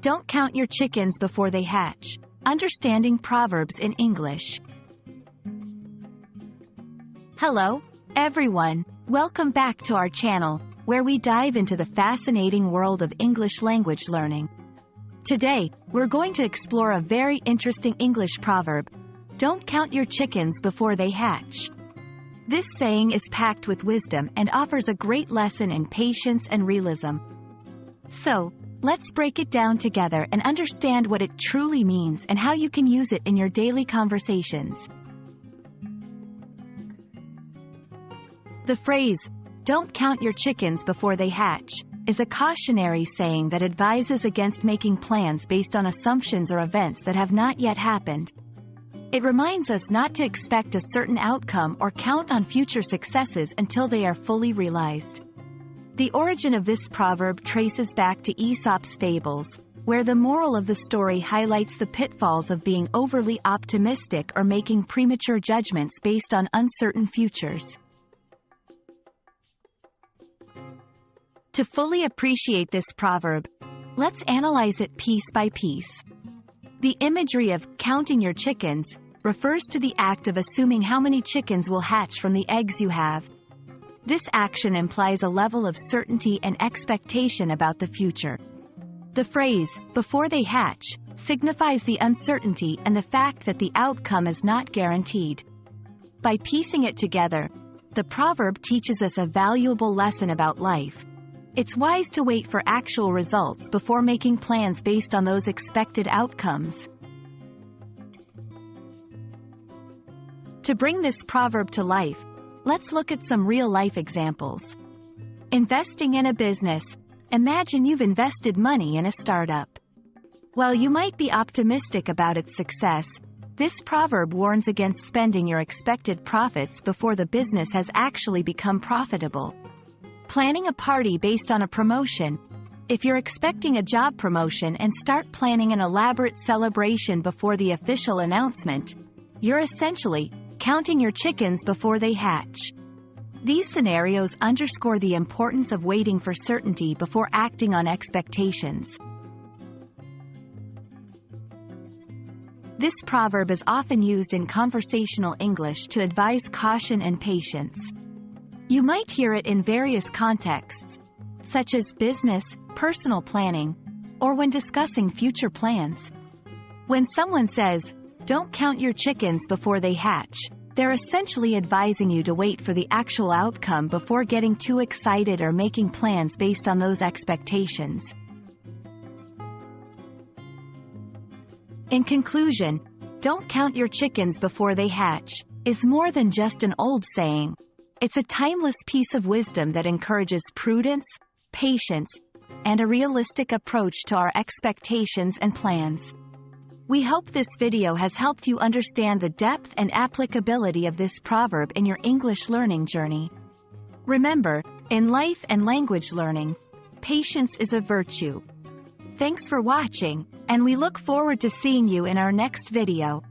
Don't count your chickens before they hatch. Understanding Proverbs in English. Hello, everyone. Welcome back to our channel, where we dive into the fascinating world of English language learning. Today, we're going to explore a very interesting English proverb. Don't count your chickens before they hatch. This saying is packed with wisdom and offers a great lesson in patience and realism. So, let's break it down together and understand what it truly means and how you can use it in your daily conversations. The phrase, "Don't count your chickens before they hatch," is a cautionary saying that advises against making plans based on assumptions or events that have not yet happened. It reminds us not to expect a certain outcome or count on future successes until they are fully realized. The origin of this proverb traces back to Aesop's fables, where the moral of the story highlights the pitfalls of being overly optimistic or making premature judgments based on uncertain futures. To fully appreciate this proverb, let's analyze it piece by piece. The imagery of counting your chickens refers to the act of assuming how many chickens will hatch from the eggs you have. This action implies a level of certainty and expectation about the future. The phrase, "before they hatch," signifies the uncertainty and the fact that the outcome is not guaranteed. By piecing it together, the proverb teaches us a valuable lesson about life. It's wise to wait for actual results before making plans based on those expected outcomes. To bring this proverb to life, let's look at some real-life examples. Investing in a business. Imagine you've invested money in a startup. While you might be optimistic about its success, this proverb warns against spending your expected profits before the business has actually become profitable. Planning a party based on a promotion. If you're expecting a job promotion and start planning an elaborate celebration before the official announcement, you're essentially counting your chickens before they hatch. These scenarios underscore the importance of waiting for certainty before acting on expectations. This proverb is often used in conversational English to advise caution and patience. You might hear it in various contexts, such as business, personal planning, or when discussing future plans. When someone says, "Don't count your chickens before they hatch," they're essentially advising you to wait for the actual outcome before getting too excited or making plans based on those expectations. In conclusion, "Don't count your chickens before they hatch" is more than just an old saying. It's a timeless piece of wisdom that encourages prudence, patience, and a realistic approach to our expectations and plans. We hope this video has helped you understand the depth and applicability of this proverb in your English learning journey. Remember, in life and language learning, patience is a virtue. Thanks for watching, and we look forward to seeing you in our next video.